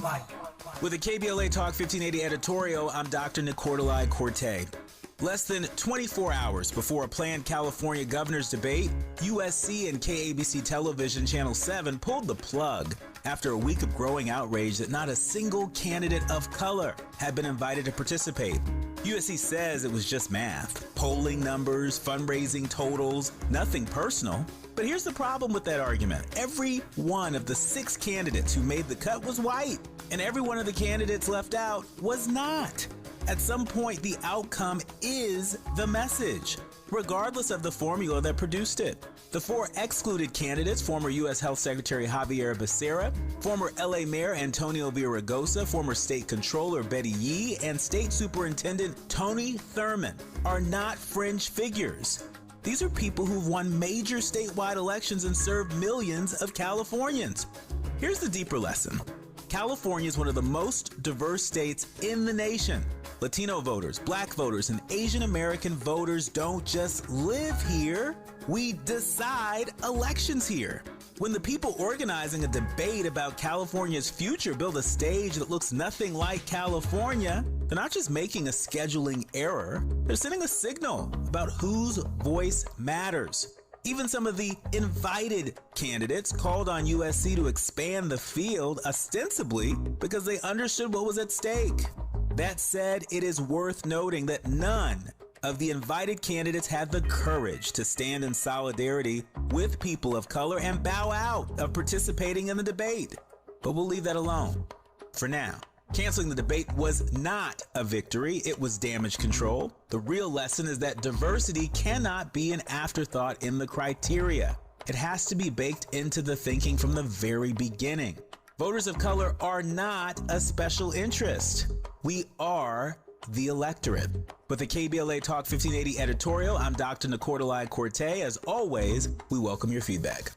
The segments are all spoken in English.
like. With a KBLA Talk 1580 editorial, I'm Dr. Nicordelai Corte. Less than 24 hours before a planned California governor's debate, USC and KABC Television Channel 7 pulled the plug after a week of growing outrage that not a single candidate of color had been invited to participate. USC says it was just math, polling numbers, fundraising totals, nothing personal. But here's the problem with that argument. Every one of the 6 candidates who made the cut was white, and every one of the candidates left out was not. At some point, the outcome is the message, regardless of the formula that produced it. The 4 excluded candidates, former U.S. Health Secretary Javier Becerra, former L.A. Mayor Antonio Villaraigosa, former State Controller Betty Yee, and State Superintendent Tony Thurmond, are not fringe figures. These are people who've won major statewide elections and served millions of Californians. Here's the deeper lesson. California is one of the most diverse states in the nation. Latino voters, Black voters, and Asian American voters don't just live here. We decide elections here. When the people organizing a debate about California's future build a stage that looks nothing like California, they're not just making a scheduling error, they're sending a signal about whose voice matters. Even some of the invited candidates called on USC to expand the field, ostensibly because they understood what was at stake. That said, it is worth noting that none of the invited candidates had the courage to stand in solidarity with people of color and bow out of participating in the debate. But we'll leave that alone for now. Canceling the debate was not a victory, it was damage control. The real lesson is that diversity cannot be an afterthought in the criteria. It has to be baked into the thinking from the very beginning. Voters of color are not a special interest. We are the electorate. With the KBLA Talk 1580 editorial, I'm Dr. Nicordelai Corte. As always, we welcome your feedback.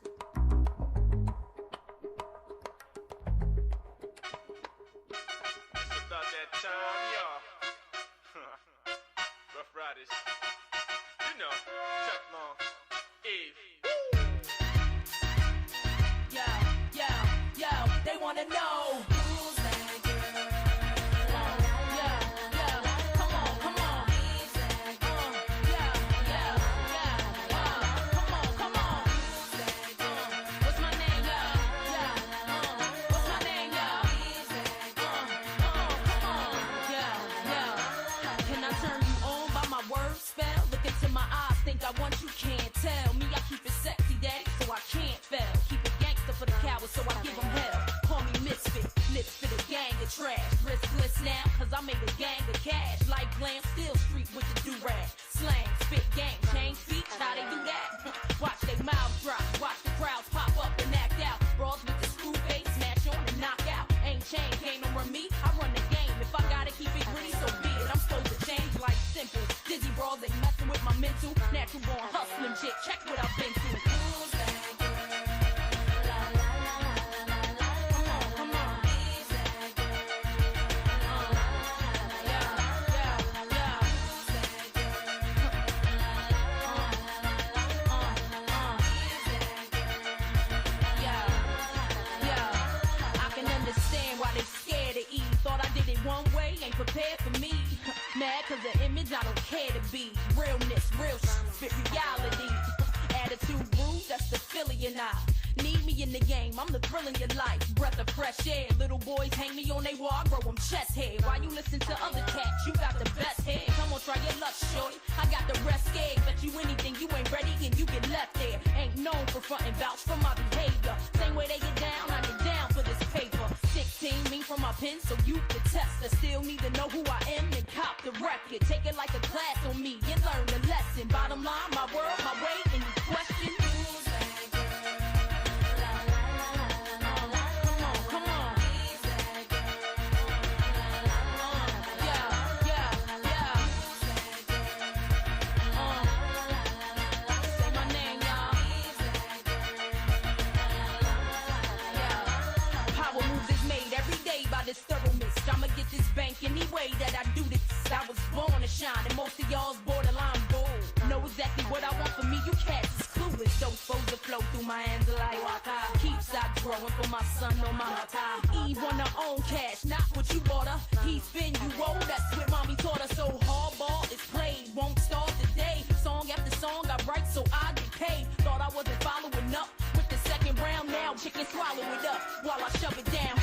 growing for my son on my time. Eve on her own cash, not what you bought her. He spin, you roll, that's what mommy taught her. So hardball is played, won't start today. Song after song I write so I get paid. Thought I wasn't following up with the second round. Now chicken swallow it up while I shove it down.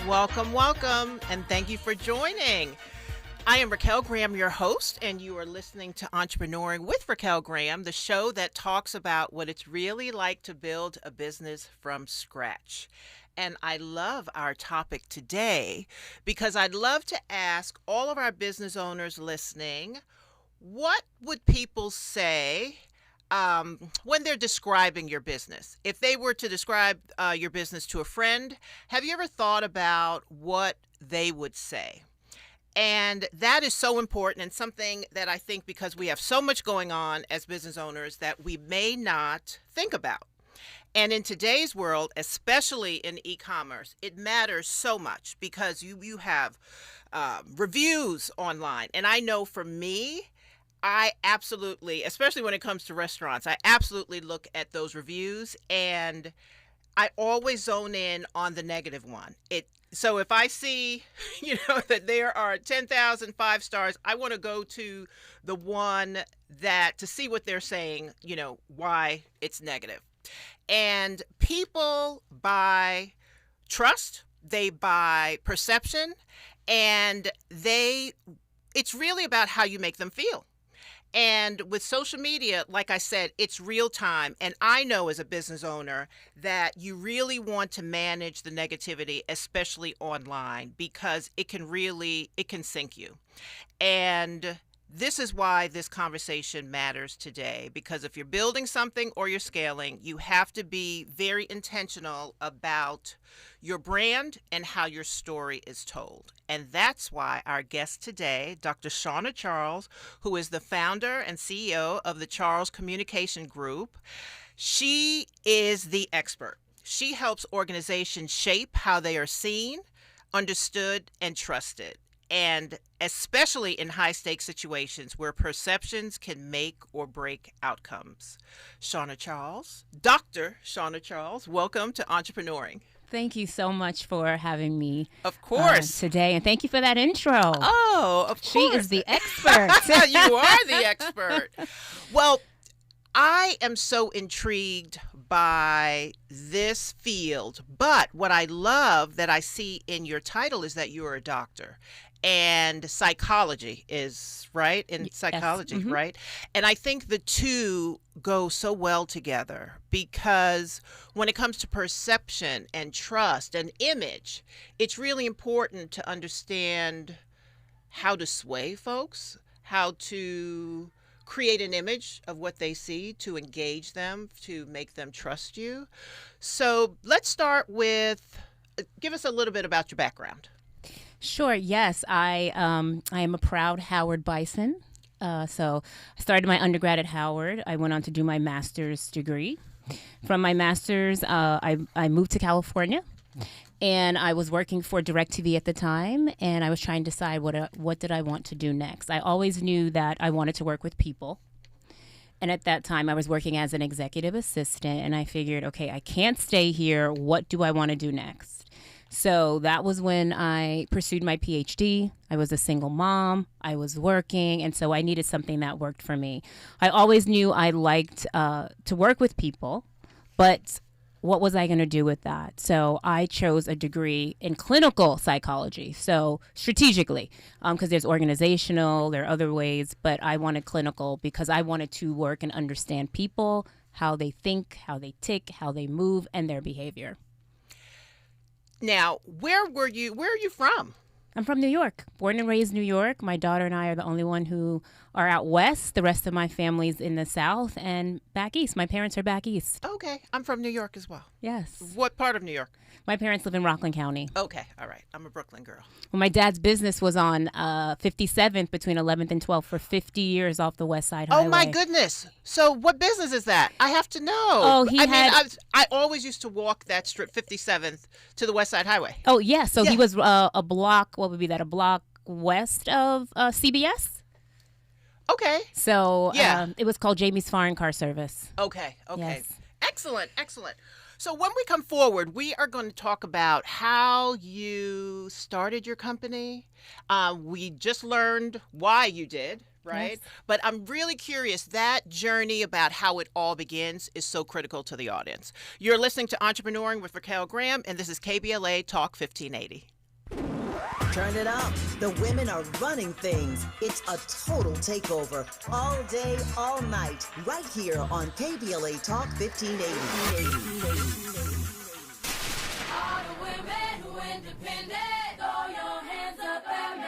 Welcome, welcome, and thank you for joining. I am Raquel Graham, your host, and you are listening to Entrepreneuring with Raquel Graham, the show that talks about what it's really like to build a business from scratch. And I love our topic today because I'd love to ask all of our business owners listening, what would people say when they're describing your business? If they were to describe your business to a friend, have you ever thought about what they would say? And that is so important and something that I think because we have so much going on as business owners that we may not think about. And in today's world, especially in e-commerce, it matters so much because you have reviews online. And I know for me, I absolutely, especially when it comes to restaurants, I absolutely look at those reviews and I always zone in on the negative one. So if I see, that there are 10,000 5 stars, I want to go to the one to see what they're saying, why it's negative. And people buy trust, they buy perception, and it's really about how you make them feel. And with social media, like I said, it's real time. And I know as a business owner that you really want to manage the negativity, especially online, because it can sink you. And this is why this conversation matters today, because if you're building something or you're scaling, you have to be very intentional about your brand and how your story is told. And that's why our guest today, Dr. Shawna Charles, who is the founder and CEO of the Charles Communication Group, she is the expert. She helps organizations shape how they are seen, understood, and trusted. And especially in high-stakes situations where perceptions can make or break outcomes. Shawna Charles, Dr. Shawna Charles, welcome to Entrepreneuring. Thank you so much for having me. Of course. Today, and thank you for that intro. Oh, of course. She is the expert. You are the expert. Well, I am so intrigued by this field, but what I love that I see in your title is that you are a doctor. And psychology is, right? In psychology, yes. Mm-hmm. Right? And I think the two go so well together because when it comes to perception and trust and image, it's really important to understand how to sway folks, how to create an image of what they see, to engage them, to make them trust you. So let's start with, give us a little bit about your background. Sure. Yes, I am a proud Howard Bison. So I started my undergrad at Howard. I went on to do my master's degree. From my master's, I moved to California, and I was working for DirecTV at the time, and I was trying to decide what did I want to do next. I always knew that I wanted to work with people. And at that time, I was working as an executive assistant, and I figured, okay, I can't stay here. What do I want to do next? So that was when I pursued my PhD. I was a single mom. I was working. And so I needed something that worked for me. I always knew I liked to work with people, but what was I going to do with that? So I chose a degree in clinical psychology. So strategically, because there's organizational, there are other ways, but I wanted clinical because I wanted to work and understand people, how they think, how they tick, how they move, and their behavior. Now, where are you from? I'm from New York, born and raised New York. My daughter and I are the only one who are out west. The rest of my family's in the south and back east. My parents are back east. Okay. I'm from New York as well. Yes. What part of New York? My parents live in Rockland County. Okay. All right. I'm a Brooklyn girl. Well, my dad's business was on 57th between 11th and 12th for 50 years off the West Side Highway. Oh, my goodness. So what business is that? I have to know. Oh, I always used to walk that strip, 57th, to the West Side Highway. Oh, yeah. So he was a block, what would be that, a block west of CBS? Okay. So it was called Jamie's Foreign Car Service. Okay. Yes. Excellent. So when we come forward, we are going to talk about how you started your company. We just learned why you did, right? Yes. But I'm really curious. That journey about how it all begins is so critical to the audience. You're listening to Entrepreneuring with Raquel Graham, and this is KBLA Talk 1580. Turn it up. The women are running things. It's a total takeover. All day, all night. Right here on KBLA Talk 1580. All the women who independent, throw your hands up at me.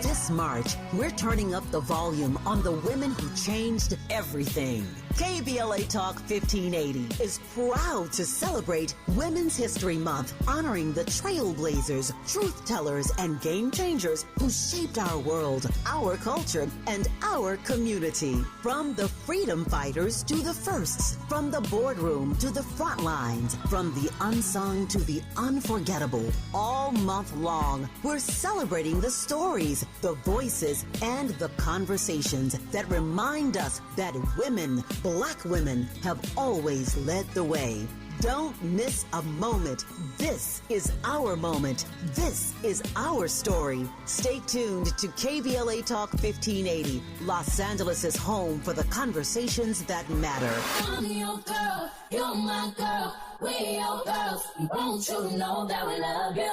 This March, we're turning up the volume on the women who changed everything. KBLA Talk 1580 is proud to celebrate Women's History Month, honoring the trailblazers, truth tellers, and game changers who shaped our world, our culture, and our community. From the freedom fighters to the firsts, from the boardroom to the front lines, from the unsung to the unforgettable. All month long, we're celebrating the stories, the voices, and the conversations that remind us that women, Black women, have always led the way. Don't miss a moment. This is our moment. This is our story. Stay tuned to KBLA Talk 1580, Los Angeles' home for the conversations that matter. I'm your girl, you're my girl, we your girls. Won't you know that we love you?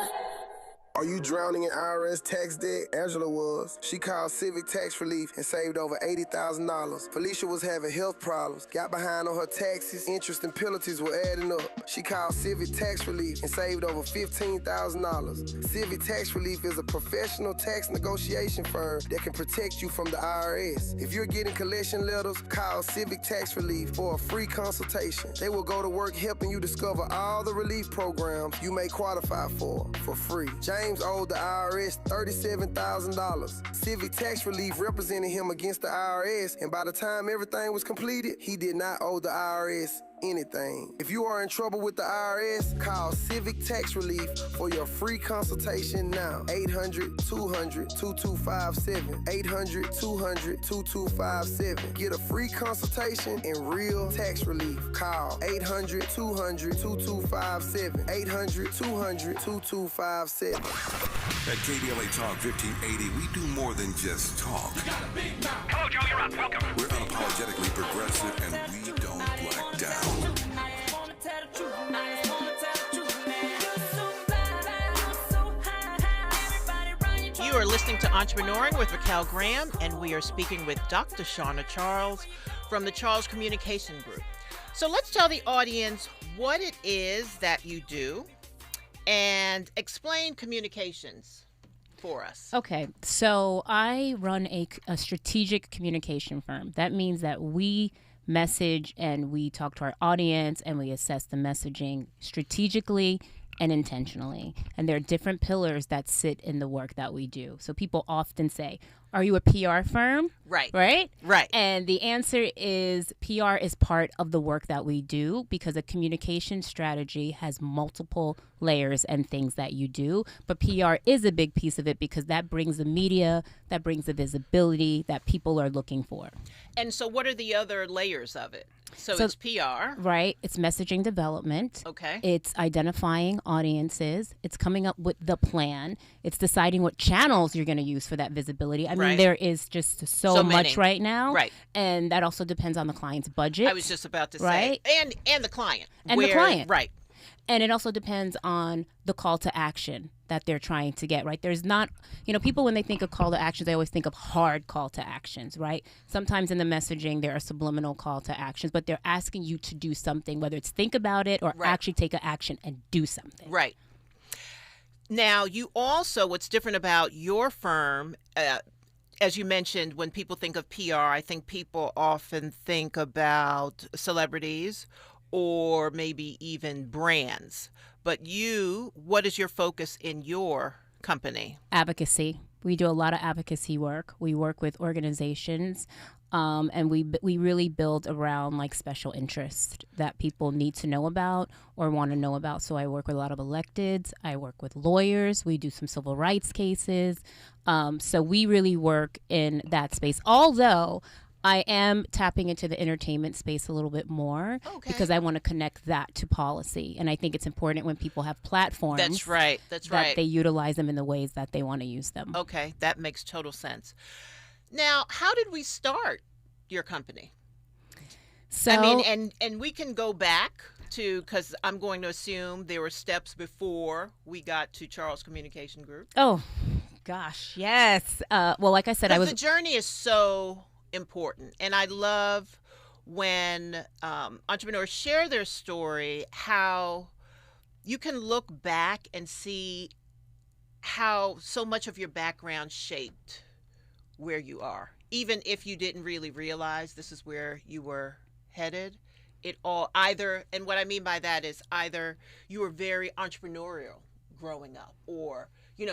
Are you drowning in IRS tax debt? Angela was. She called Civic Tax Relief and saved over $80,000. Felicia was having health problems, got behind on her taxes, interest and penalties were adding up. She called Civic Tax Relief and saved over $15,000. Civic Tax Relief is a professional tax negotiation firm that can protect you from the IRS. If you're getting collection letters, call Civic Tax Relief for a free consultation. They will go to work helping you discover all the relief programs you may qualify for free. James owed the IRS $37,000. Civic Tax Relief represented him against the IRS, and by the time everything was completed, he did not owe the IRS anything. If you are in trouble with the IRS, call Civic Tax Relief for your free consultation now. 800-200-2257. 800-200-2257. Get a free consultation and real tax relief. Call 800-200-2257. 800-200-2257. At KBLA Talk 1580, we do more than just talk. Hello, Joe, you're up. Welcome. We're unapologetically progressive and we don't black down. You are listening to Entrepreneuring with Raquel Graham, and we are speaking with Dr. Shawna Charles from the Charles Communication Group. So let's tell the audience what it is that you do and explain communications for us. Okay, so I run a strategic communication firm. That means that we message and we talk to our audience and we assess the messaging strategically and intentionally. And there are different pillars that sit in the work that we do. So people often say, are you a PR firm? Right. Right? Right. And the answer is PR is part of the work that we do because a communication strategy has multiple layers and things that you do. But PR is a big piece of it because that brings the media, that brings the visibility that people are looking for. And so what are the other layers of it? So it's PR. Right. It's messaging development. Okay. It's identifying audiences. It's coming up with the plan. It's deciding what channels you're going to use for that visibility. I mean, there is just so much right now. Right. And that also depends on the client's budget. I was just about to say. Right. And the client. And the client. Right. And it also depends on the call to action that they're trying to get, right? There's not, people when they think of call to actions, they always think of hard call to actions, right? Sometimes in the messaging, there are subliminal call to actions, but they're asking you to do something, whether it's think about it or actually take an action and do something. Right. Now, you also, what's different about your firm, as you mentioned, when people think of PR, I think people often think about celebrities or maybe even brands. But what is your focus in your company? Advocacy. We do a lot of advocacy work. We work with organizations, and we really build around like special interests that people need to know about or want to know about. So I work with a lot of electeds. I work with lawyers. We do some civil rights cases. So we really work in that space. Although I am tapping into the entertainment space a little bit more because I want to connect that to policy. And I think it's important when people have platforms. That's right. That they utilize them in the ways that they want to use them. Okay, that makes total sense. Now, how did we start your company? So, I mean, and we can go back to, because I'm going to assume there were steps before we got to Charles Communication Group. Oh, gosh, yes. Well, like I said, the journey is so important, and I love when entrepreneurs share their story, how you can look back and see how so much of your background shaped where you are, even if you didn't really realize this is where you were headed. It all either, and what I mean by that is either you were very entrepreneurial growing up, or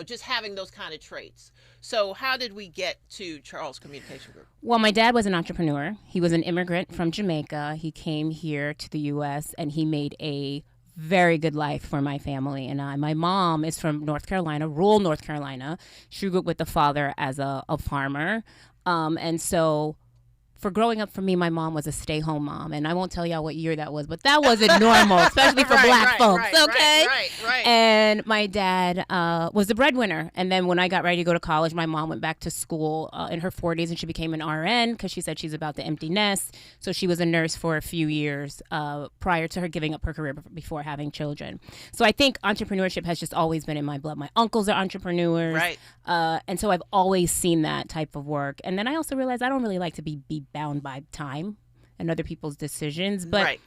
just having those kind of traits. So how did we get to Charles Communication Group? Well, my dad was an entrepreneur. He was an immigrant from Jamaica. He came here to the U.S. and he made a very good life for my family and I. My mom is from North Carolina, rural North Carolina. She grew up with the father as a farmer. And so for growing up for me, my mom was a stay-home mom. And I won't tell y'all what year that was, but that wasn't normal, especially for black folks, okay? Right. And my dad was the breadwinner. And then when I got ready to go to college, my mom went back to school in her 40s, and she became an RN because she said she's about the empty nest. So she was a nurse for a few years prior to her giving up her career before having children. So I think entrepreneurship has just always been in my blood. My uncles are entrepreneurs. Right. And so I've always seen that type of work. And then I also realized I don't really like to be bound by time and other people's decisions. But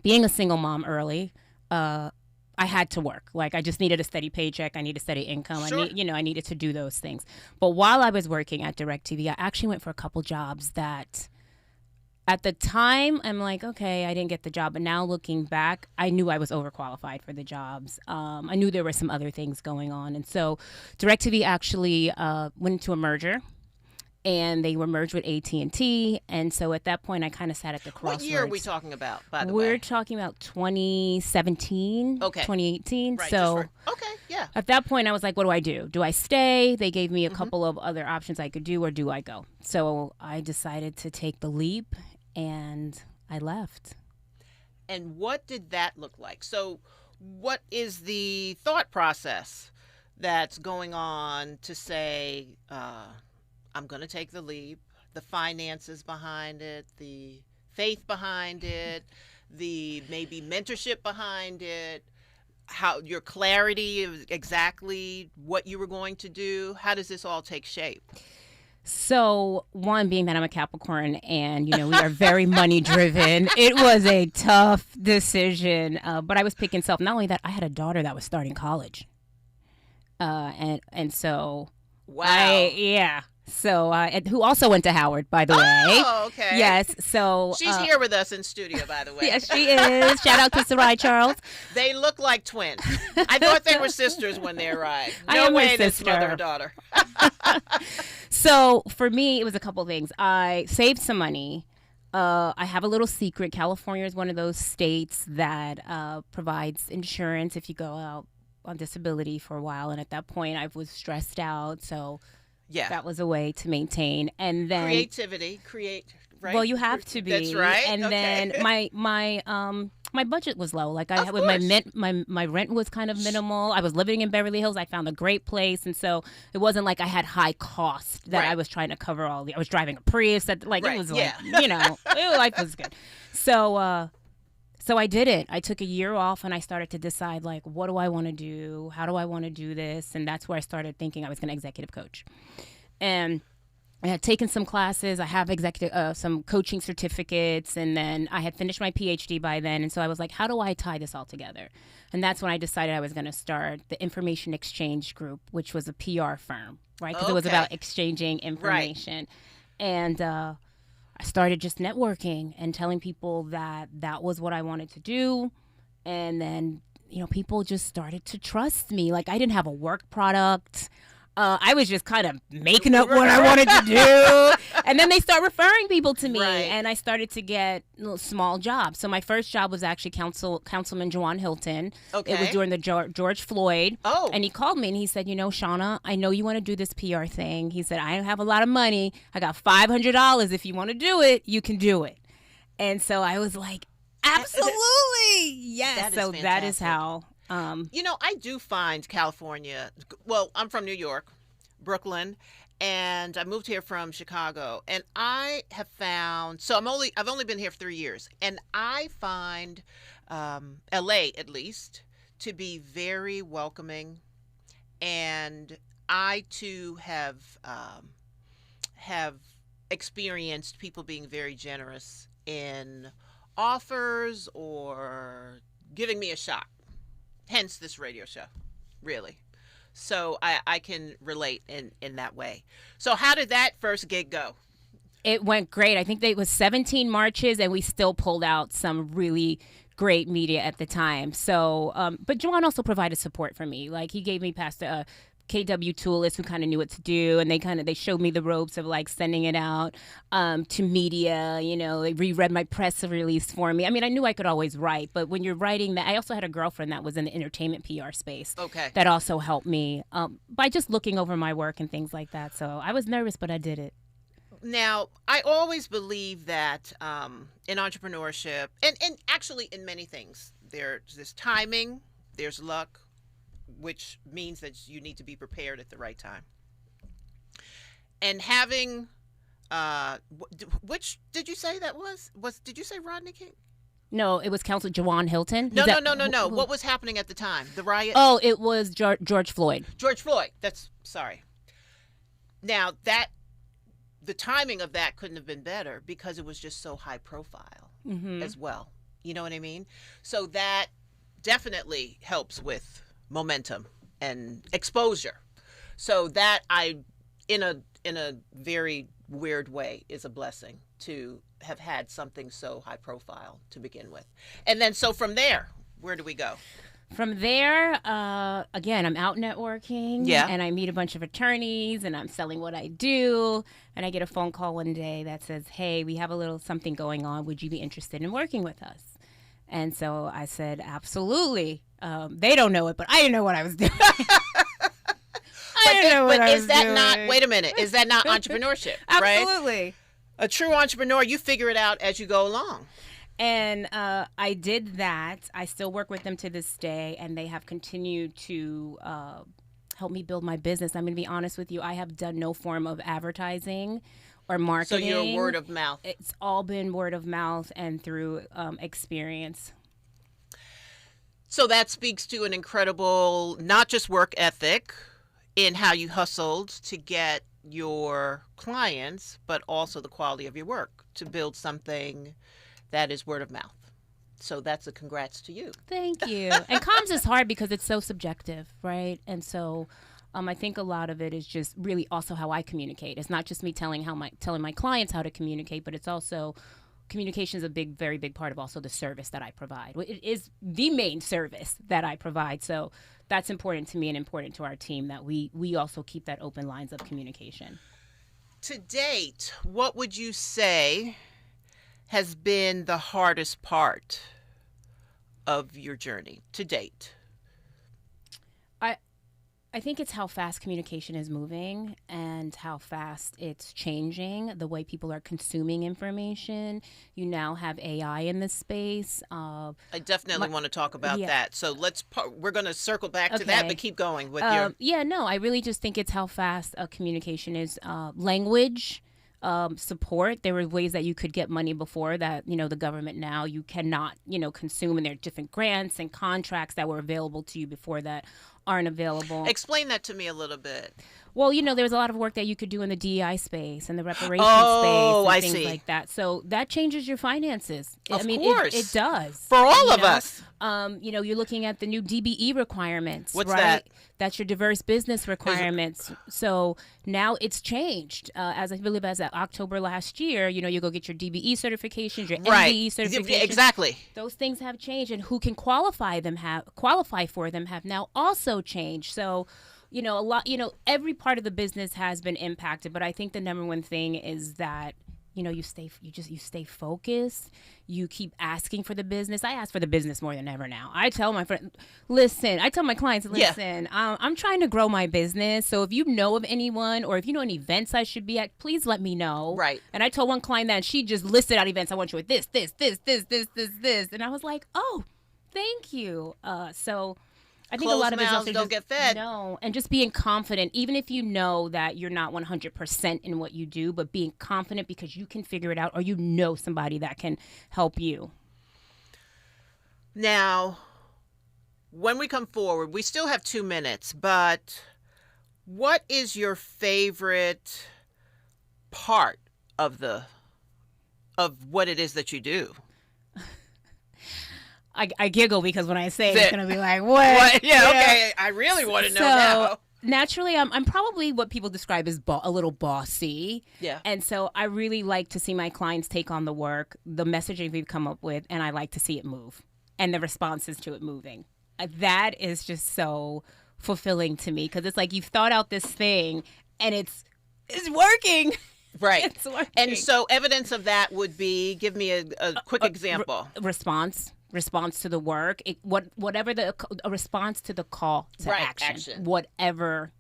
being a single mom early, I had to work. Like, I just needed a steady paycheck. I needed a steady income. Sure. I needed to do those things. But while I was working at DirecTV, I actually went for a couple jobs that at the time, I'm like, okay, I didn't get the job. But now looking back, I knew I was overqualified for the jobs. I knew there were some other things going on. And so DirecTV actually went into a merger. And they were merged with AT&T. And so at that point, I kind of sat at the crossroads. What year are we talking about, by the way? We're talking about 2017, 2018. Right, so yeah. At that point, I was like, what do I do? Do I stay? They gave me a couple of other options I could do, or do I go? So I decided to take the leap, and I left. And what did that look like? So what is the thought process that's going on to say, I'm going to take the leap, the finances behind it, the faith behind it, the maybe mentorship behind it, how your clarity of exactly what you were going to do? How does this all take shape? So, one, being that I'm a Capricorn and, we are very money driven, it was a tough decision. But I was picking self. Not only that, I had a daughter that was starting college. And so, wow. So, who also went to Howard, by the way. Oh, okay. Yes. So she's here with us in studio, by the way. Yes, she is. Shout out to Sarai Charles. They look like twins. I thought they were sisters when they arrived. No way that's mother and daughter. So for me, it was a couple things. I saved some money. I have a little secret. California is one of those states that provides insurance if you go out on disability for a while. And at that point, I was stressed out. So that was a way to maintain. And then creativity, right? Well, you have to be. That's right. And then my budget was low. Like I had with my rent was kind of minimal. I was living in Beverly Hills. I found a great place, and so it wasn't like I had high cost that I was trying to cover all the. I was driving a Prius. It was like life was good. So I did it. I took a year off and I started to decide, like, what do I want to do? How do I want to do this? And that's where I started thinking I was going to executive coach. And I had taken some classes. I have some coaching certificates. And then I had finished my PhD by then. And so I was like, how do I tie this all together? And that's when I decided I was going to start the Information Exchange Group, which was a PR firm. right? Because it was about exchanging information. And I started just networking and telling people that that was what I wanted to do. And then, people just started to trust me. Like, I didn't have a work product. I was just kind of making up what I wanted to do. And then they start referring people to me. Right. And I started to get little small jobs. So my first job was actually Councilman Juwan Hilton. Okay. It was during the George Floyd. Oh. And he called me and he said, Shawna, I know you want to do this PR thing. He said, I don't have a lot of money. I got $500. If you want to do it, you can do it. And so I was like, absolutely. Yes. So that is how. I do find California, well, I'm from New York, Brooklyn, and I moved here from Chicago, and I have found, I've only been here for 3 years, and I find LA, at least, to be very welcoming, and I too have experienced people being very generous in offers or giving me a shot. Hence this radio show, really. So I can relate in that way. So how did that first gig go? It went great. I think it was 17 marches, and we still pulled out some really great media at the time. So, but Juwan also provided support for me. Like, he gave me past KW toolists who kind of knew what to do, and they showed me the ropes of like sending it out to media. They reread my press release for me. I mean, I knew I could always write, but when you're writing that, I also had a girlfriend that was in the entertainment PR space. Okay. That also helped me by just looking over my work and things like that. So I was nervous, but I did it. Now, I always believe that in entrepreneurship, and actually in many things, there's timing, there's luck, which means that you need to be prepared at the right time. And having, which did you say that was? Did you say Rodney King? No, it was Councilman Juwan Hilton. No. What was happening at the time? The riot? Oh, it was George Floyd. George Floyd. Sorry. Now, the timing of that couldn't have been better because it was just so high profile as well. You know what I mean? So that definitely helps with momentum and exposure. So that in a very weird way is a blessing to have had something so high profile to begin with. And then so from there, where do we go? From there, again, I'm out networking, and I meet a bunch of attorneys, and I'm selling what I do, and I get a phone call one day that says, hey, we have a little something going on. Would you be interested in working with us? And so I said, absolutely. They don't know it, but I didn't know what I was doing. Wait a minute, is that not entrepreneurship? Absolutely. Right? A true entrepreneur, you figure it out as you go along. And I did that. I still work with them to this day, and they have continued to help me build my business. I'm going to be honest with you. I have done no form of advertising or marketing. So you're word of mouth. It's all been word of mouth and through experience. So that speaks to an incredible, not just work ethic in how you hustled to get your clients, but also the quality of your work to build something that is word of mouth. So that's a congrats to you. Thank you. And comms is hard because it's so subjective, right? And so I think a lot of it is just really also how I communicate. It's not just me telling my clients how to communicate, but it's also communication is a very big part of also the service that I provide. It is the main service that I provide. So that's important to me and important to our team that we also keep that open lines of communication. To date, what would you say has been the hardest part of your journey to date? I think it's how fast communication is moving and how fast it's changing, the way people are consuming information. You now have AI in this space. I definitely want to talk about that. So we're going to circle back to that, but keep going with your... I really just think it's how fast communication is. Language, support. There were ways that you could get money before that, the government now you cannot, consume, and there are different grants and contracts that were available to you before that aren't available. Explain that to me a little bit. Well, there's a lot of work that you could do in the DEI space and the reparations Oh, space I and things see. like that. So that changes your finances. Of I mean, course. it does. For all of us. You're looking at the new DBE requirements. What's right? that? That's your diverse business requirements. So now it's changed. As I believe as of October last year, you go get your DBE certifications, your MBE certifications. Exactly. Those things have changed, and who can qualify for them have now also changed. So, every part of the business has been impacted, but I think the number one thing is that you stay focused. You keep asking for the business. I ask for the business more than ever now. I tell my friend, I tell my clients, listen, I'm trying to grow my business. So if you know of anyone or if you know any events I should be at, please let me know. Right. And I told one client that she just listed out events. I want you at this. And I was like, oh, thank you. So I think a lot of it is also don't get fed. No, and just being confident, even if you know that you're not 100% in what you do, but being confident because you can figure it out or somebody that can help you. Now, when we come forward, we still have 2 minutes, but what is your favorite part of what it is that you do? I giggle because when I say it, it's going to be like, what? Yeah, okay. I really want to know now. Naturally, I'm probably what people describe as a little bossy. Yeah. And so I really like to see my clients take on the work, the messaging we've come up with, and I like to see it move and the responses to it moving. That is just so fulfilling to me because it's like you've thought out this thing and it's working. Right. It's working. And so evidence of that would be, give me a quick example. Response to the work, a response to the call to action, whatever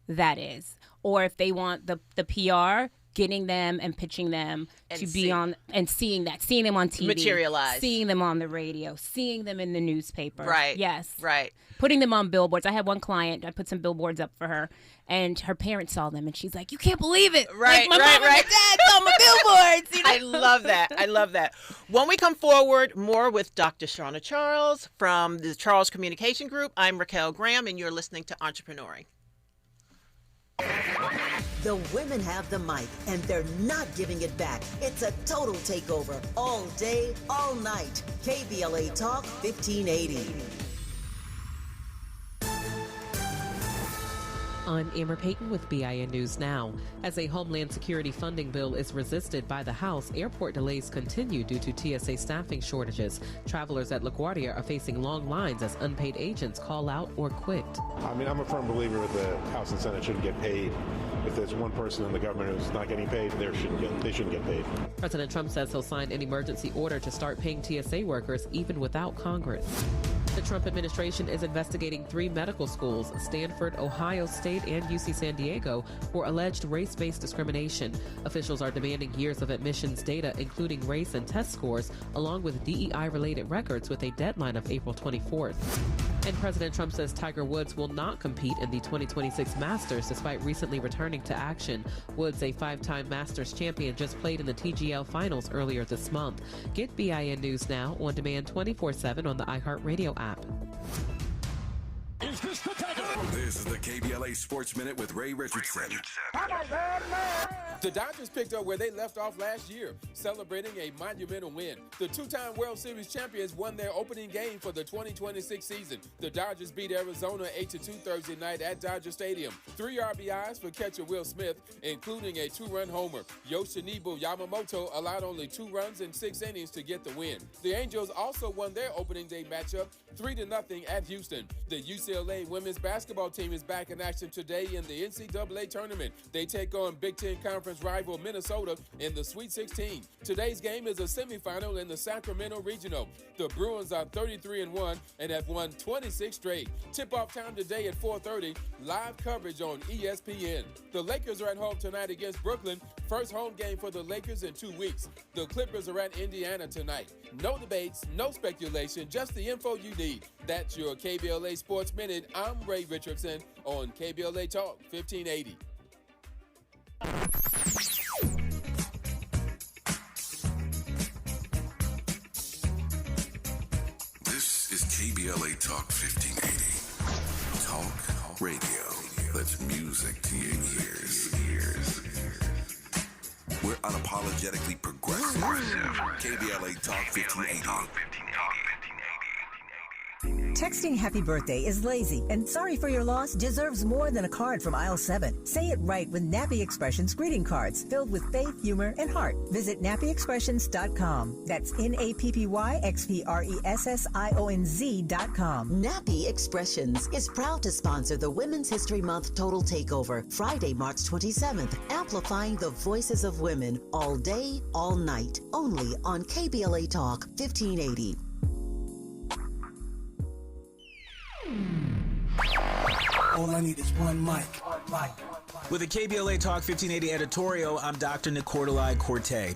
that is. Or if they want the PR, getting them and pitching them to be on and seeing them on TV, materialize, seeing them on the radio, seeing them in the newspaper. Right. Yes. Right. Putting them on billboards. I had one client, I put some billboards up for her, and her parents saw them, and she's like, "You can't believe it! Right, like my mom and my dad saw my billboards." I love that. I love that. When we come forward, more with Dr. Shawna Charles from the Charles Communication Group. I'm Raquel Graham, and you're listening to Entrepreneuring. The women have the mic, and they're not giving it back. It's a total takeover, all day, all night. KBLA Talk 1580. I'm Amber Payton with BIN News Now. As a Homeland Security funding bill is resisted by the House, airport delays continue due to TSA staffing shortages. Travelers at LaGuardia are facing long lines as unpaid agents call out or quit. I mean, I'm a firm believer that the House and Senate shouldn't get paid. If there's one person in the government who's not getting paid, they shouldn't get paid. President Trump says he'll sign an emergency order to start paying TSA workers even without Congress. The Trump administration is investigating 3 medical schools, Stanford, Ohio State, and UC San Diego, for alleged race-based discrimination. Officials are demanding years of admissions data, including race and test scores, along with DEI-related records with a deadline of April 24th. And President Trump says Tiger Woods will not compete in the 2026 Masters despite recently returning to action. Woods, a 5-time Masters champion, just played in the TGL Finals earlier this month. Get BIN News Now on demand 24/7 on the iHeartRadio app. This is the KBLA Sports Minute with Ray Richardson. The Dodgers picked up where they left off last year, celebrating a monumental win. The 2-time World Series champions won their opening game for the 2026 season. The Dodgers beat Arizona 8-2 Thursday night at Dodger Stadium. 3 RBIs for catcher Will Smith, including a 2-run homer. Yoshinobu Yamamoto allowed only 2 runs in 6 innings to get the win. The Angels also won their opening day matchup 3-0 at Houston. The UCLA women's basketball team is back in action today in the NCAA tournament. They take on Big Ten Conference rival Minnesota in the Sweet 16. Today's game is a semifinal in the Sacramento Regional. The Bruins are 33-1 and have won 26 straight. Tip-off time today at 4:30. Live coverage on ESPN. The Lakers are at home tonight against Brooklyn. First home game for the Lakers in 2 weeks. The Clippers are at Indiana tonight. No debates, no speculation, just the info you need. That's your KBLA Sports Minute. I'm Ray Richardson on KBLA Talk 1580. This is KBLA Talk 1580. Talk Radio. That's music to your ears. We're unapologetically progressive. KBLA Talk 1580. Texting happy birthday is lazy, and sorry for your loss deserves more than a card from aisle 7. Say it right with Nappy Expressions greeting cards filled with faith, humor, and heart. Visit nappyexpressions.com. That's nappyexpressions.com. Nappy Expressions is proud to sponsor the Women's History Month Total Takeover, Friday, March 27th, amplifying the voices of women all day, all night, only on KBLA Talk 1580. All I need is one mic. With a KBLA Talk 1580 editorial, I'm Dr. Nicordelai Corte.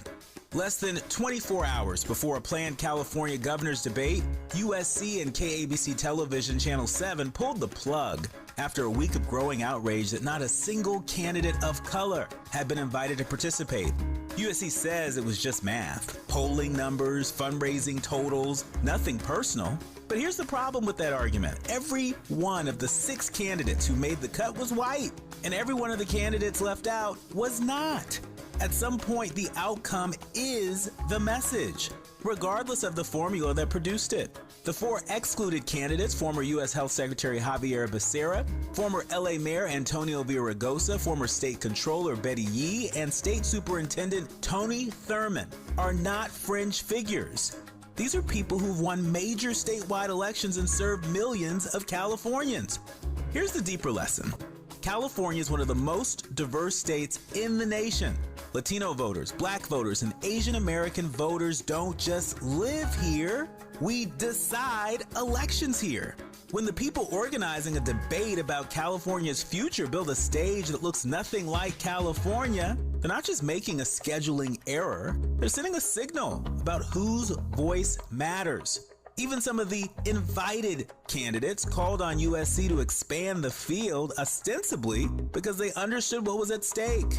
Less than 24 hours before a planned California governor's debate, USC and KABC Television Channel 7 pulled the plug after a week of growing outrage that not a single candidate of color had been invited to participate. USC says it was just math, polling numbers, fundraising totals, nothing personal. But here's the problem with that argument. Every one of the 6 candidates who made the cut was white, and every one of the candidates left out was not. At some point, the outcome is the message, regardless of the formula that produced it. The 4 excluded candidates, former U.S. Health Secretary Javier Becerra, former L.A. Mayor Antonio Villaraigosa, former State Controller Betty Yee, and State Superintendent Tony Thurmond, are not fringe figures. These are people who've won major statewide elections and served millions of Californians. Here's the deeper lesson. California is one of the most diverse states in the nation. Latino voters, Black voters, and Asian American voters don't just live here. We decide elections here. When the people organizing a debate about California's future build a stage that looks nothing like California, they're not just making a scheduling error, they're sending a signal about whose voice matters. Even some of the invited candidates called on USC to expand the field ostensibly because they understood what was at stake.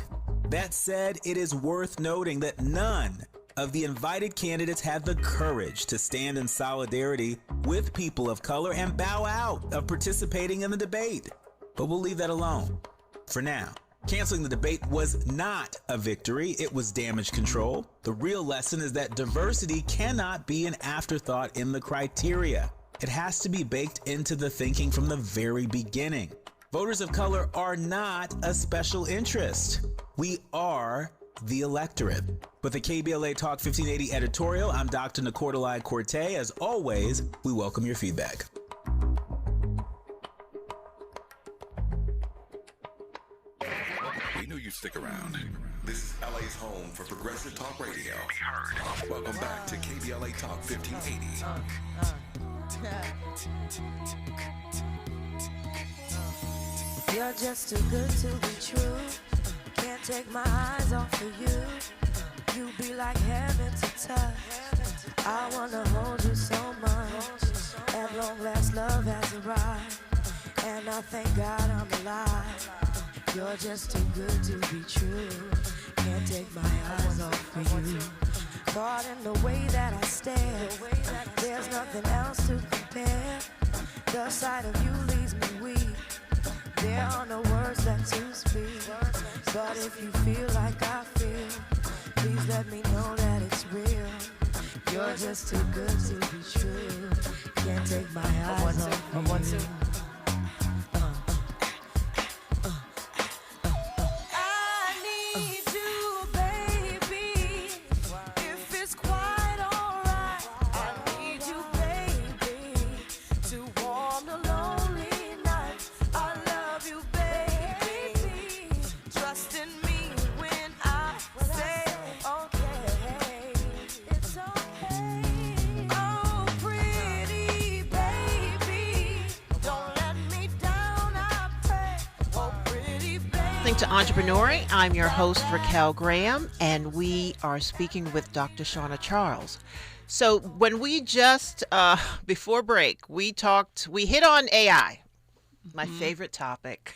That said, it is worth noting that none of the invited candidates had the courage to stand in solidarity with people of color and bow out of participating in the debate. But we'll leave that alone for now. Canceling the debate was not a victory, it was damage control. The real lesson is that diversity cannot be an afterthought in the criteria. It has to be baked into the thinking from the very beginning. Voters of color are not a special interest. We are the electorate. With the KBLA Talk 1580 editorial, I'm Dr. Nicordelai Corte. As always, we welcome your feedback. We knew you'd stick around. This is LA's home for progressive talk radio. Welcome back to KBLA Talk 1580. You're just too good to be true. Can't take my eyes off of you. You be like heaven to touch. I wanna hold you so much. At long last, love has arrived, and I thank God I'm alive. You're just too good to be true. Can't take my eyes off of you. Caught in the way that I stare. There's nothing else to compare. The sight of you leaves me weak. There are no words left to speak. But if you feel like I feel, please let me know that it's real. You're just too good to be true. Can't take my eyes off of you. To Entrepreneuring. I'm your host, Raquel Graham, and we are speaking with Dr. Shawna Charles. So when we just, before break, we hit on AI, my favorite topic.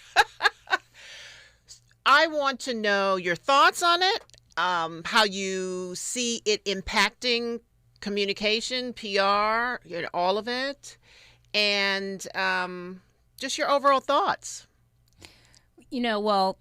I want to know your thoughts on it, how you see it impacting communication, PR, all of it, and just your overall thoughts. Well,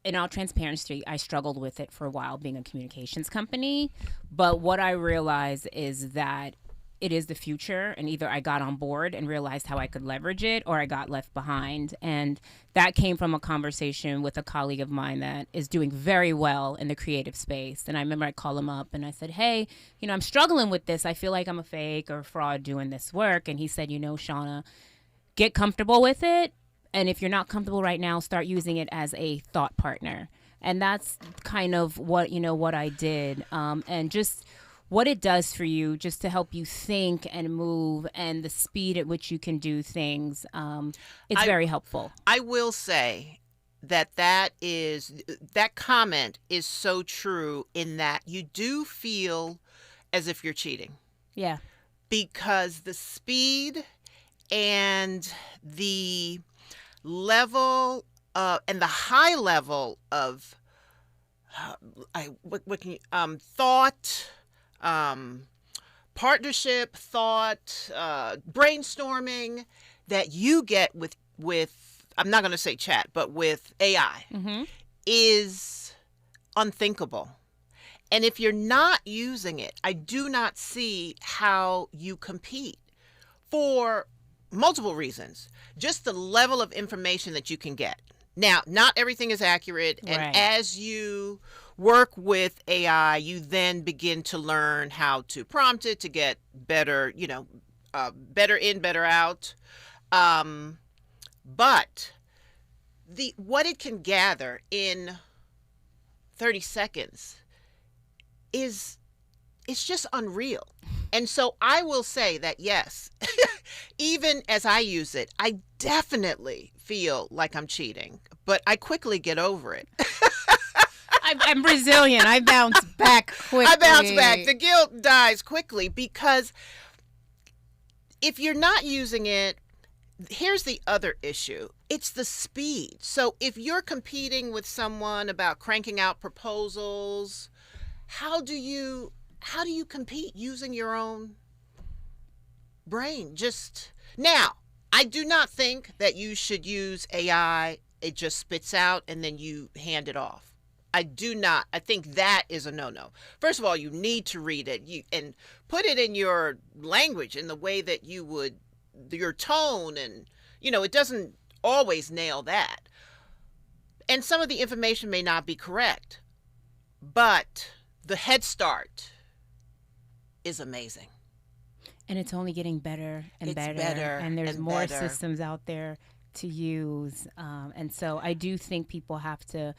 in all transparency, I struggled with it for a while being a communications company. But what I realized is that it is the future, and either I got on board and realized how I could leverage it, or I got left behind. And that came from a conversation with a colleague of mine that is doing very well in the creative space. And I remember I called him up and I said, hey, I'm struggling with this. I feel like I'm a fake or a fraud doing this work. And he said, Shawna, get comfortable with it. And if you're not comfortable right now, start using it as a thought partner. And that's kind of what, what I did. And just what it does for you, just to help you think and move, and the speed at which you can do things. It's very helpful. I will say that comment is so true, in that you do feel as if you're cheating. Yeah. Because the speed and the level and the high level of thought, partnership, thought, brainstorming that you get with I'm not going to say chat, but with AI is unthinkable. And if you're not using it, I do not see how you compete, for multiple reasons. Just the level of information that you can get. Now, not everything is accurate. And right. As you work with AI, you then begin to learn how to prompt it to get better, better in, better out. But what it can gather in 30 seconds it's just unreal. And so I will say that, yes, even as I use it, I definitely feel like I'm cheating, but I quickly get over it. I'm Brazilian. I bounce back quickly. I bounce back. The guilt dies quickly, because if you're not using it, here's the other issue. It's the speed. So if you're competing with someone about cranking out proposals, how do you compete using your own brain? Now, I do not think that you should use AI. It just spits out and then you hand it off. I do not. I think that is a no-no. First of all, you need to read it and put it in your language, in the way that you would, your tone, and, it doesn't always nail that. And some of the information may not be correct, but the head start is amazing. And it's only getting better and it's better. And there's more better. systems out there to use. And so I do think people have to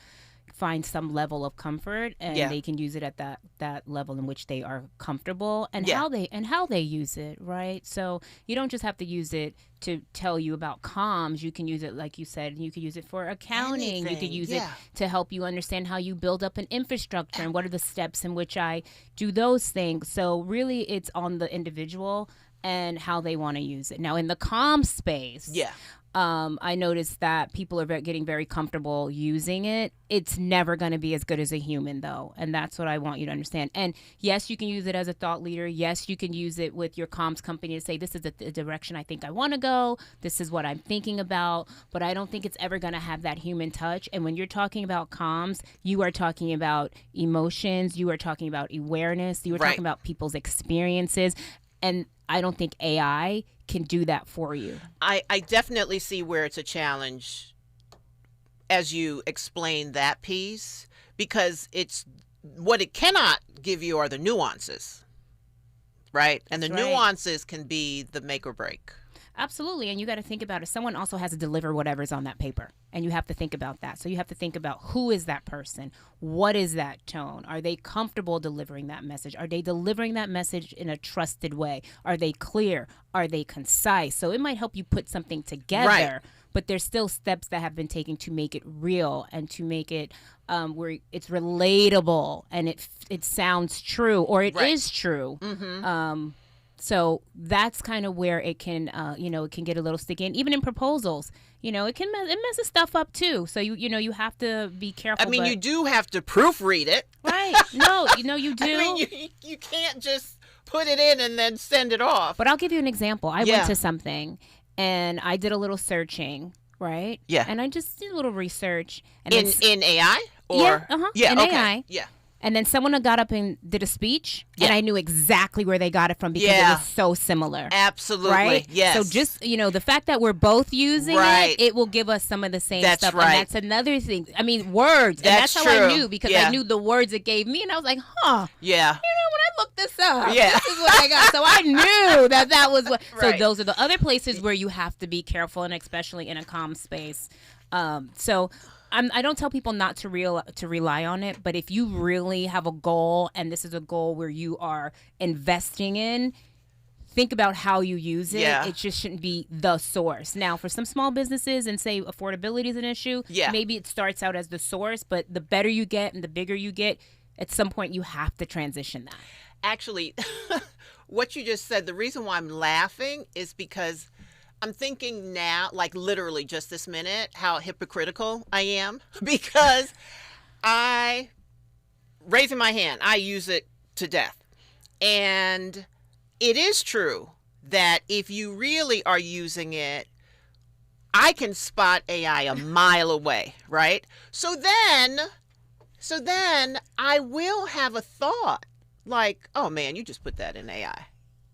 find some level of comfort, and they can use it at that level in which they are comfortable, and how they use it, right? So you don't just have to use it to tell you about comms. You can use it, like you said, you could use it for accounting. Anything. You could use it to help you understand how you build up an infrastructure and what are the steps in which I do those things. So really it's on the individual and how they want to use it. Now in the comm space, I noticed that people are getting very comfortable using it. It's never going to be as good as a human, though. And that's what I want you to understand. And yes, you can use it as a thought leader. Yes, you can use it with your comms company to say, this is the direction I think I want to go. This is what I'm thinking about. But I don't think it's ever going to have that human touch. And when you're talking about comms, you are talking about emotions. You are talking about awareness. You are talking about people's experiences. And I don't think AI can do that for you. I definitely see where it's a challenge as you explain that piece, because it's what it cannot give you are the nuances, right? And the nuances can be the make or break. Absolutely. And you got to think about it. Someone also has to deliver whatever's on that paper. And you have to think about that. So you have to think about, who is that person? What is that tone? Are they comfortable delivering that message? Are they delivering that message in a trusted way? Are they clear? Are they concise? So it might help you put something together, but there's still steps that have been taken to make it real and to make it where it's relatable and it sounds true, or it is true. So that's kind of where it can, it can get a little sticky. And even in proposals, it messes stuff up too. So you have to be careful. I mean, you do have to proofread it, right? No, you do. I mean, you can't just put it in and then send it off. But I'll give you an example. I went to something, and I did a little searching, right? Yeah. And I just did a little research. And in AI? Or? Yeah, Yeah, in okay. AI. Yeah. And then someone got up and did a speech, and I knew exactly where they got it from because it was so similar. Absolutely. Right? Yes. So just, the fact that we're both using it will give us some of the same stuff. Right. And that's another thing. I mean, words. That's and that's true. how I knew because I knew the words it gave me, and I was like, Yeah. when I looked this up, Yeah. this is what I got. So I knew that was what. Right. So those are the other places where you have to be careful, and especially in a comm space. So I don't tell people not to rely on it, but if you really have a goal, and this is a goal where you are investing in, think about how you use it. Yeah. It just shouldn't be the source. Now, for some small businesses and say affordability is an issue, maybe it starts out as the source, but the better you get and the bigger you get, at some point you have to transition that. Actually, what you just said, the reason why I'm laughing is because I'm thinking now, like literally just this minute, how hypocritical I am because raising my hand, I use it to death. And it is true that if you really are using it, I can spot AI a mile away, right? So then I will have a thought like, oh man, you just put that in AI.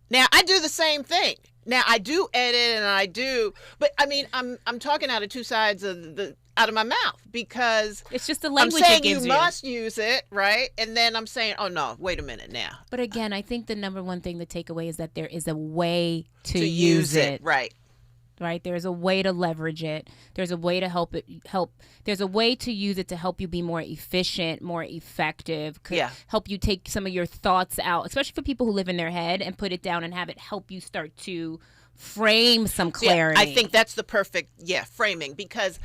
Now I do the same thing. Now I do edit and I do, but I mean, I'm talking out of two sides out of my mouth because it's just the language I'm saying it gives you must use it, right? And then I'm saying, oh no, wait a minute now. But again, I think the number one thing to take away is that there is a way to use it. Right. Right? There's a way to leverage it. There's a way to help. There's a way to use it to help you be more efficient, more effective. Help you take some of your thoughts out, especially for people who live in their head, and put it down and have it help you start to frame some clarity. Yeah, I think that's the perfect, framing, because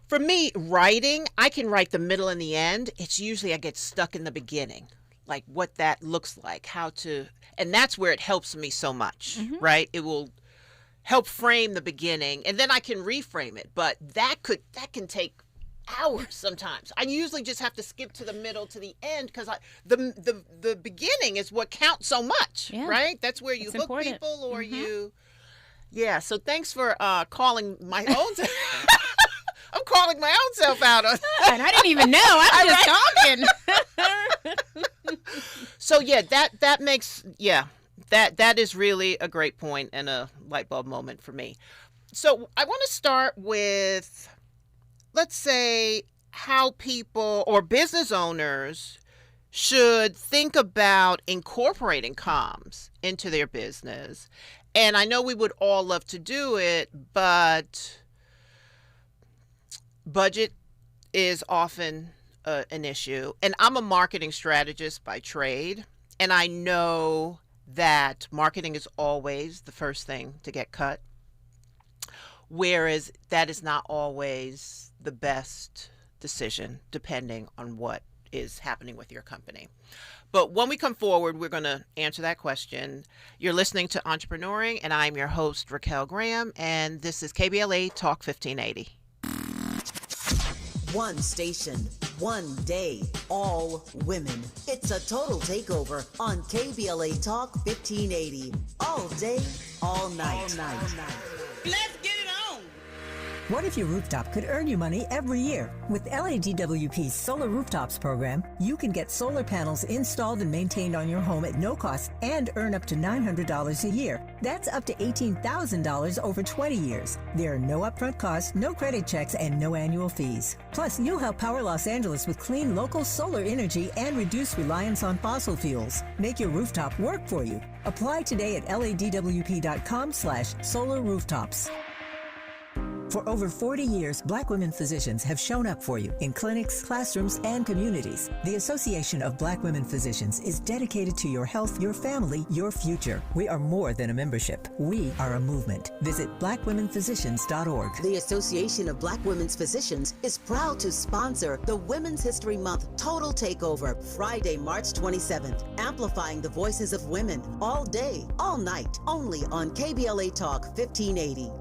for me, writing, I can write the middle and the end. It's usually I get stuck in the beginning, like what that looks like, and that's where it helps me so much, right? It will help frame the beginning, and then I can reframe it. But that can take hours sometimes. I usually just have to skip to the middle to the end because the beginning is what counts so much, right? That's where you hook people or you. Yeah. So thanks for calling my own. I'm calling my own self out on. And I didn't even know. I'm just talking. So that makes That is really a great point and a light bulb moment for me. So I want to start with, let's say, how people or business owners should think about incorporating comms into their business. And I know we would all love to do it, but budget is often an issue. And I'm a marketing strategist by trade, and I know that marketing is always the first thing to get cut, whereas that is not always the best decision depending on what is happening with your company. But when we come forward, we're going to answer that question. You're listening to Entrepreneuring, and I'm your host, Raquel Graham, and this is KBLA Talk 1580. One station, one day, all women. It's a total takeover on KBLA Talk 1580. All day, all night. Let's get it on. What if your rooftop could earn you money every year? With LADWP's Solar Rooftops program, you can get solar panels installed and maintained on your home at no cost and earn up to $900 a year. That's up to $18,000 over 20 years. There are no upfront costs, no credit checks, and no annual fees. Plus, you'll help power Los Angeles with clean local solar energy and reduce reliance on fossil fuels. Make your rooftop work for you. Apply today at ladwp.com/solarrooftops. For over 40 years, Black women physicians have shown up for you in clinics, classrooms, and communities. The Association of Black Women Physicians is dedicated to your health, your family, your future. We are more than a membership. We are a movement. Visit blackwomenphysicians.org. The Association of Black Women's Physicians is proud to sponsor the Women's History Month Total Takeover, Friday, March 27th, amplifying the voices of women all day, all night, only on KBLA Talk 1580.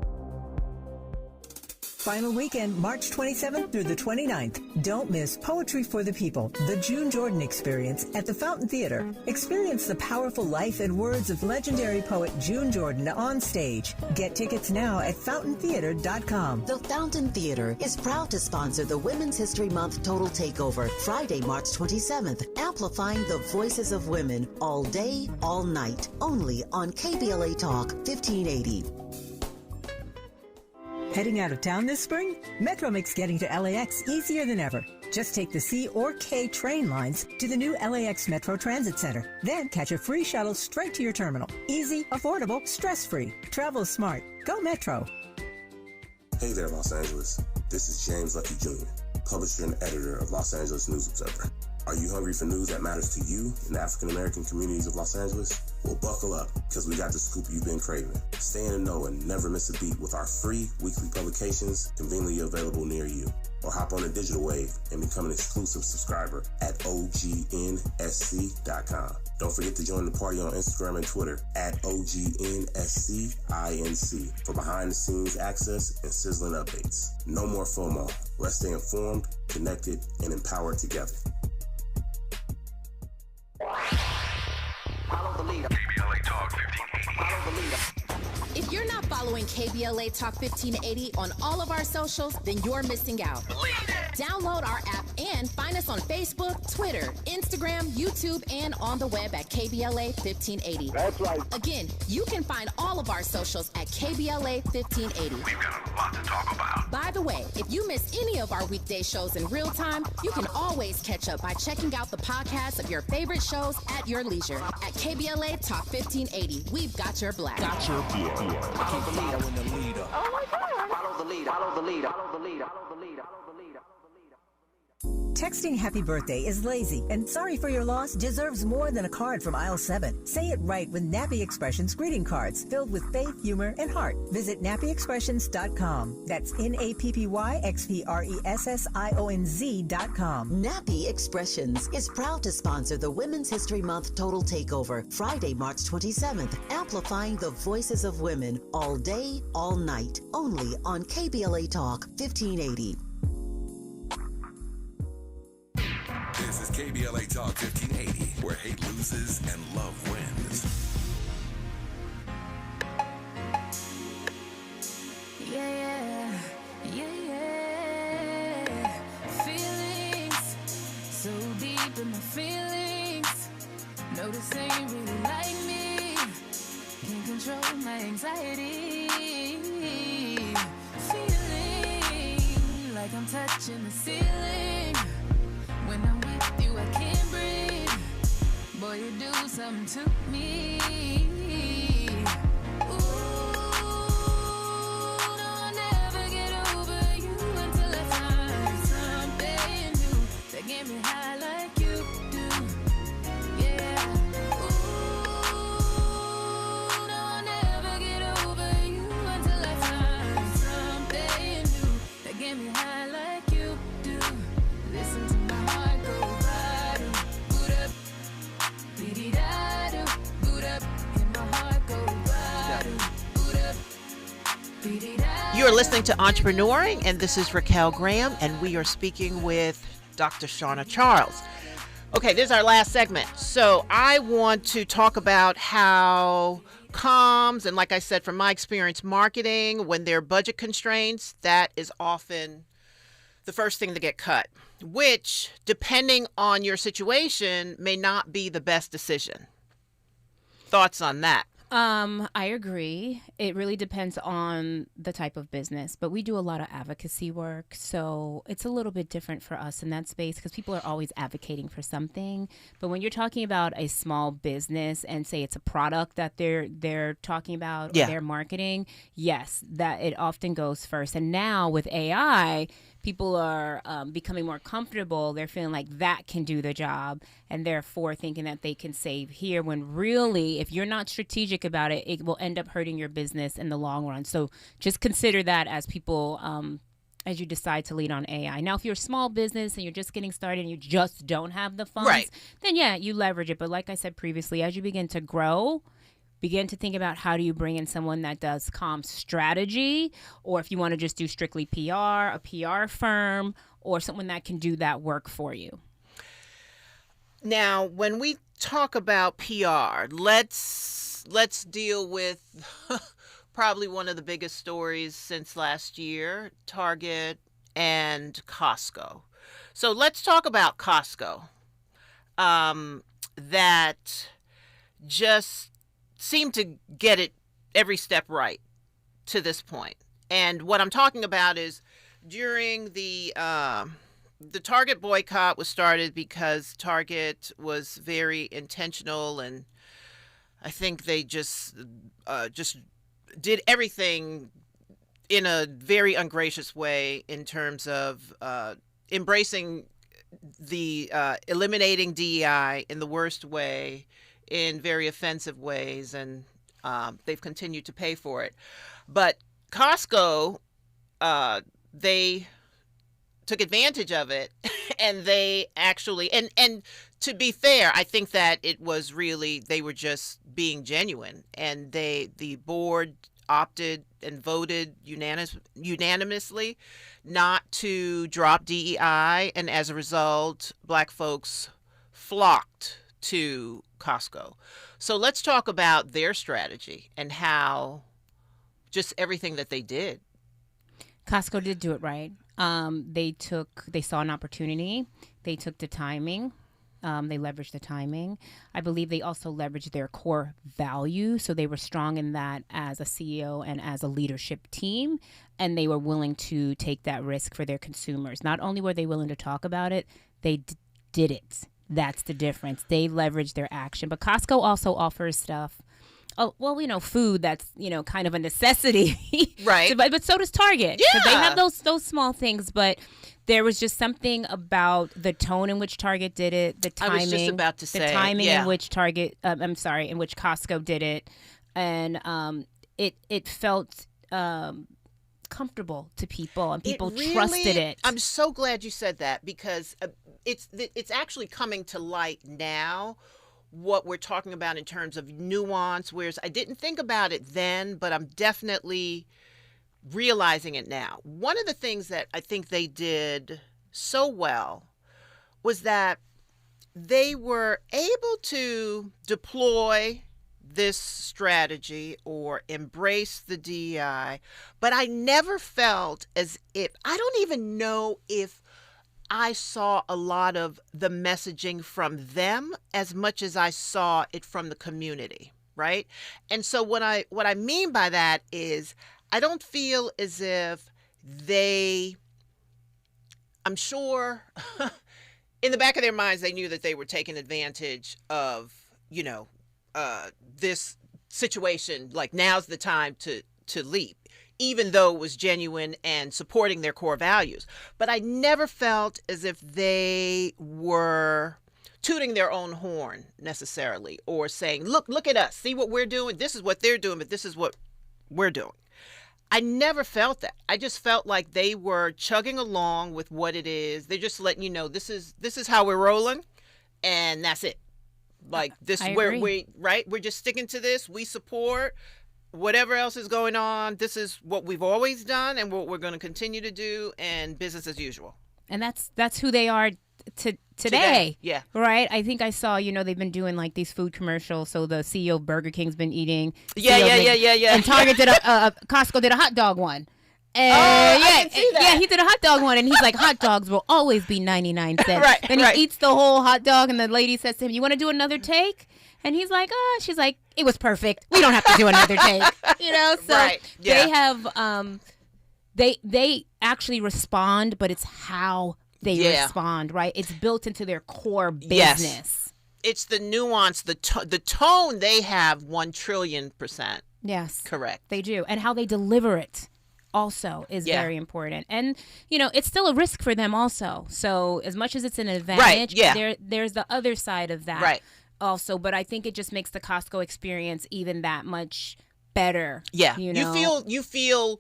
Final weekend, March 27th through the 29th. Don't miss Poetry for the People, the June Jordan Experience at the Fountain Theater. Experience the powerful life and words of legendary poet June Jordan on stage. Get tickets now at fountaintheater.com. The Fountain Theater is proud to sponsor the Women's History Month Total Takeover, Friday, March 27th, amplifying the voices of women all day, all night, only on KBLA Talk 1580. Heading out of town this spring? Metro makes getting to LAX easier than ever. Just take the C or K train lines to the new LAX Metro Transit Center. Then catch a free shuttle straight to your terminal. Easy, affordable, stress-free. Travel smart. Go Metro. Hey there, Los Angeles. This is James Lucky Jr., publisher and editor of Los Angeles News Observer. Are you hungry for news that matters to you in the African-American communities of Los Angeles? Well, buckle up, because we got the scoop you've been craving. Stay in the know and never miss a beat with our free weekly publications conveniently available near you. Or hop on the digital wave and become an exclusive subscriber at OGNSC.com. Don't forget to join the party on Instagram and Twitter at OGNSCINC for behind-the-scenes access and sizzling updates. No more FOMO. Let's stay informed, connected, and empowered together. Follow the leader. KBLA Talk 1580. Follow the leader. If you're not following KBLA Talk 1580 on all of our socials, then you're missing out. Download our app and find us on Facebook, Twitter, Instagram, YouTube, and on the web at KBLA 1580. That's right. Again, you can find all of our socials at KBLA 1580. We've got a lot to talk about. By the way, if you miss any of our weekday shows in real time, you can always catch up by checking out the podcast of your favorite shows at your leisure. At KBLA Talk 1580, we've got your black. Follow the leader. Oh my God. Follow the leader. Follow the leader. Follow the leader. Follow the leader. Follow the leader. Texting happy birthday is lazy, and sorry for your loss deserves more than a card from aisle 7. Say it right with Nappy Expressions greeting cards filled with faith, humor, and heart. Visit nappyexpressions.com. That's NAPPYXPRESSIONZ.com. Nappy Expressions is proud to sponsor the Women's History Month Total Takeover, Friday, March 27th, amplifying the voices of women all day, all night, only on KBLA Talk 1580. This is KBLA Talk 1580, where hate loses and love wins. Yeah. Feelings so deep in my feelings. Notice they ain't really like me. Can't control my anxiety. Feeling like I'm touching the ceiling. When I'm with you, I can't breathe. Boy, you do something to me. Ooh, no, I'll never get over you until I find something new that get me high like you do. Yeah. Ooh, no, I'll never get over you until I find something new that get me high like you do. Listen to my heart go bada, boot up, beady-da-do, boot up, and my heart go bada, boot up, beady-da-do. You are listening to Entrepreneuring, and this is Raquel Graham, and we are speaking with Dr. Shawna Charles. Okay, this is our last segment. So I want to talk about how comms, and like I said, from my experience, marketing, when there are budget constraints, that is often the first thing to get cut, which, depending on your situation, may not be the best decision. Thoughts on that? I agree. It really depends on the type of business, but we do a lot of advocacy work, so it's a little bit different for us in that space because people are always advocating for something. But when you're talking about a small business and say it's a product that they're talking about, or they're marketing, yes, that it often goes first. And now with AI, people are becoming more comfortable. They're feeling like that can do the job, and therefore thinking that they can save here, when really, if you're not strategic about it, it will end up hurting your business in the long run. So just consider that as people, as you decide to lead on AI. Now, if you're a small business and you're just getting started and you just don't have the funds, then yeah, you leverage it. But like I said previously, as you begin to grow, begin to think about how do you bring in someone that does comm strategy, or if you want to just do strictly PR, a PR firm, or someone that can do that work for you. Now, when we talk about PR, let's deal with probably one of the biggest stories since last year, Target and Costco. So let's talk about Costco. That just seemed to get it every step right to this point. And what I'm talking about is during the Target boycott was started because Target was very intentional, and I think they just did everything in a very ungracious way in terms of embracing the eliminating DEI in the worst way, in very offensive ways, and they've continued to pay for it. But Costco, they took advantage of it, and they actually, and to be fair, I think that it was really, they were just being genuine, and the board opted and voted unanimously not to drop DEI, and as a result, Black folks flocked to Costco. So let's talk about their strategy and how just everything that they did. Costco did do it right. They saw an opportunity. They took the timing. They leveraged the timing. I believe they also leveraged their core value. So they were strong in that as a CEO and as a leadership team. And they were willing to take that risk for their consumers. Not only were they willing to talk about it, they did it. That's the difference. They leveraged their action. But Costco also offers stuff. Oh, well, food that's, kind of a necessity. Right. But so does Target. Yeah. So they have those small things, but there was just something about the tone in which Target did it, the timing. I was just about to say. The timing in which in which Costco did it. And it felt comfortable to people, and people trusted it. I'm so glad you said that, because it's actually coming to light now, what we're talking about in terms of nuance, whereas I didn't think about it then, but I'm definitely realizing it now. One of the things that I think they did so well was that they were able to deploy this strategy or embrace the DEI, but I never felt as if, I don't even know if I saw a lot of the messaging from them as much as I saw it from the community, right? And so what I mean by that is, I don't feel as if I'm sure in the back of their minds, they knew that they were taking advantage of, this situation. Like, now's the time to leap, even though it was genuine and supporting their core values. But I never felt as if they were tooting their own horn necessarily, or saying, look at us, see what we're doing. This is what they're doing, but this is what we're doing. I never felt that. I just felt like they were chugging along with what it is. They're just letting you know, this is how we're rolling, and that's it. Like, this is where we're just sticking to this. We support whatever else is going on. This is what we've always done and what we're going to continue to do, and business as usual. And that's who they are today. Yeah. Right? I think I saw, they've been doing like these food commercials. So the CEO of Burger King's been eating. Yeah. And Target did Costco did a hot dog one. And I didn't see that. Yeah, he did a hot dog one, and he's like, hot dogs will always be 99 cents. Right, Then he eats the whole hot dog, and the lady says to him, you want to do another take? And he's like, she's like, it was perfect. We don't have to do another take. So right. Yeah. they have, they actually respond, but it's how they respond, right? It's built into their core business. Yes. It's the nuance, the tone they have 1,000,000,000,000%. Yes. Correct. They do. And how they deliver it also is very important. And, it's still a risk for them also. So as much as it's an advantage, there's the other side of that. Right. Also, but I think it just makes the Costco experience even that much better. Yeah. You feel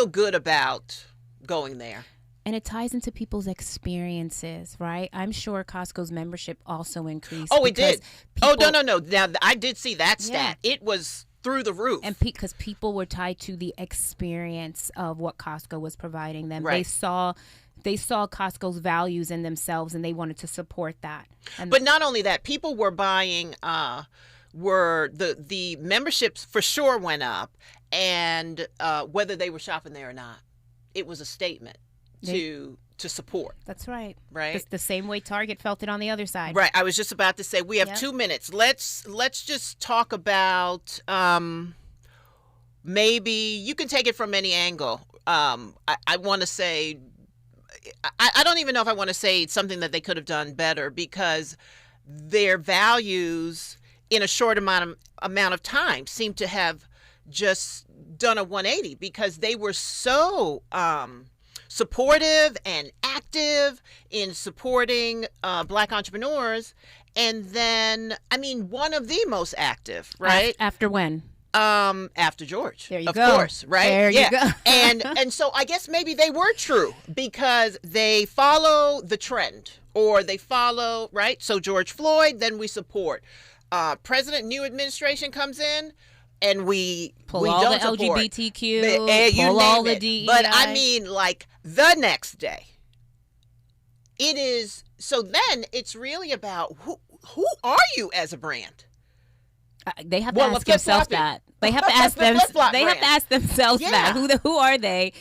good about going there. And it ties into people's experiences, right? I'm sure Costco's membership also increased. Oh, it did. People, no. Now, I did see that stat. Yeah. It was through the roof. And because people were tied to the experience of what Costco was providing them. Right. They saw Costco's values in themselves, and they wanted to support that. But not only that, people were buying, the memberships for sure went up, and whether they were shopping there or not, it was a statement to support. That's right. Right. The same way Target felt it on the other side. Right. I was just about to say, we have 2 minutes. Let's just talk about maybe you can take it from any angle. I want to say, I don't even know if I want to say something that they could have done better, because their values in a short amount of time seem to have just done a 180, because they were so supportive and active in supporting Black entrepreneurs. And then, I mean, one of the most active, right? After when? After George. There you of go. Of course, right? There you go. and so I guess maybe they were true, because they follow the trend, or they follow, right? So George Floyd, then we support. New administration comes in, and we pull all don't the support. LGBTQ, pull all the DEI. But I mean, like, the next day, it is. So then it's really about who are you as a brand? They have to ask themselves that. They have to ask them. They have to ask themselves that. Who are they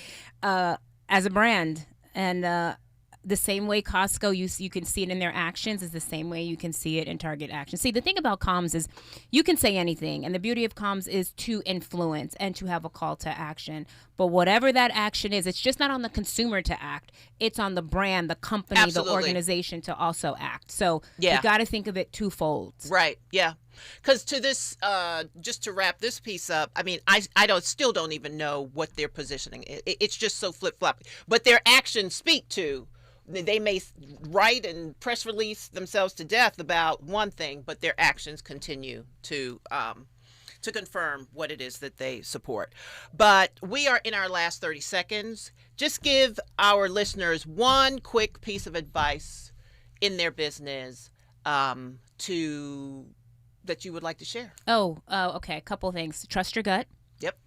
as a brand? And the same way Costco, you can see it in their actions, is the same way you can see it in Target actions. See, the thing about comms is you can say anything, and the beauty of comms is to influence and to have a call to action. But whatever that action is, it's just not on the consumer to act. It's on the brand, the company, Absolutely. The organization to also act. So you got to think of it twofold. Right. Yeah. Because to this, just to wrap this piece up, I mean, I still don't even know what their positioning is. It's just so flip-floppy. But their actions speak to. They may write and press release themselves to death about one thing, but their actions continue to confirm what it is that they support. But we are in our last 30 seconds. Just give our listeners one quick piece of advice in their business that you would like to share. Okay. A couple of things. Trust your gut. Yep.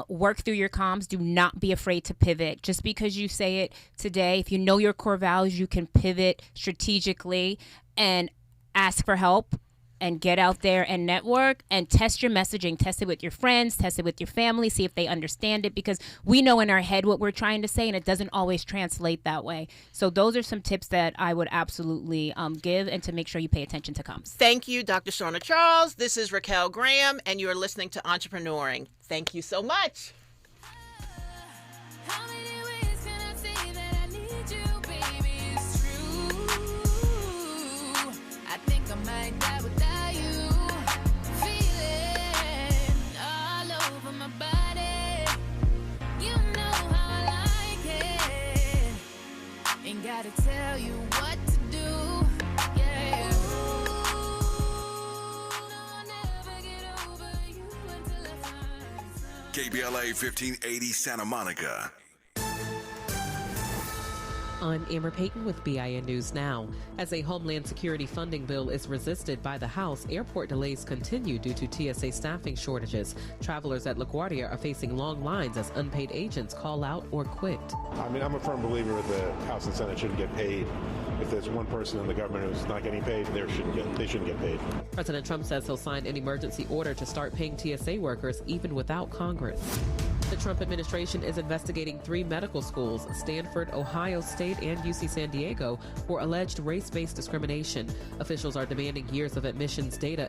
Work through your comms. Do not be afraid to pivot. Just because you say it today, if you know your core values, you can pivot strategically and ask for help and get out there and network and test your messaging. Test it with your friends, test it with your family, see if they understand it, because we know in our head what we're trying to say and it doesn't always translate that way. So those are some tips that I would absolutely give, and to make sure you pay attention to comms. Thank you, Dr. Shawna Charles. This is Raquel Graham, and you are listening to Entrepreneuring. Thank you so much. Gotta tell you what to do, yeah. KBLA 1580 Santa Monica. I'm Amber Payton with BIN News Now. As a Homeland Security funding bill is resisted by the House, airport delays continue due to TSA staffing shortages. Travelers at LaGuardia are facing long lines as unpaid agents call out or quit. I mean, I'm a firm believer the House and Senate shouldn't get paid. If there's one person in the government who's not getting paid, they shouldn't get paid. President Trump says he'll sign an emergency order to start paying TSA workers even without Congress. The Trump administration is investigating 3 medical schools, Stanford, Ohio State, and UC San Diego, for alleged race-based discrimination. Officials are demanding years of admissions data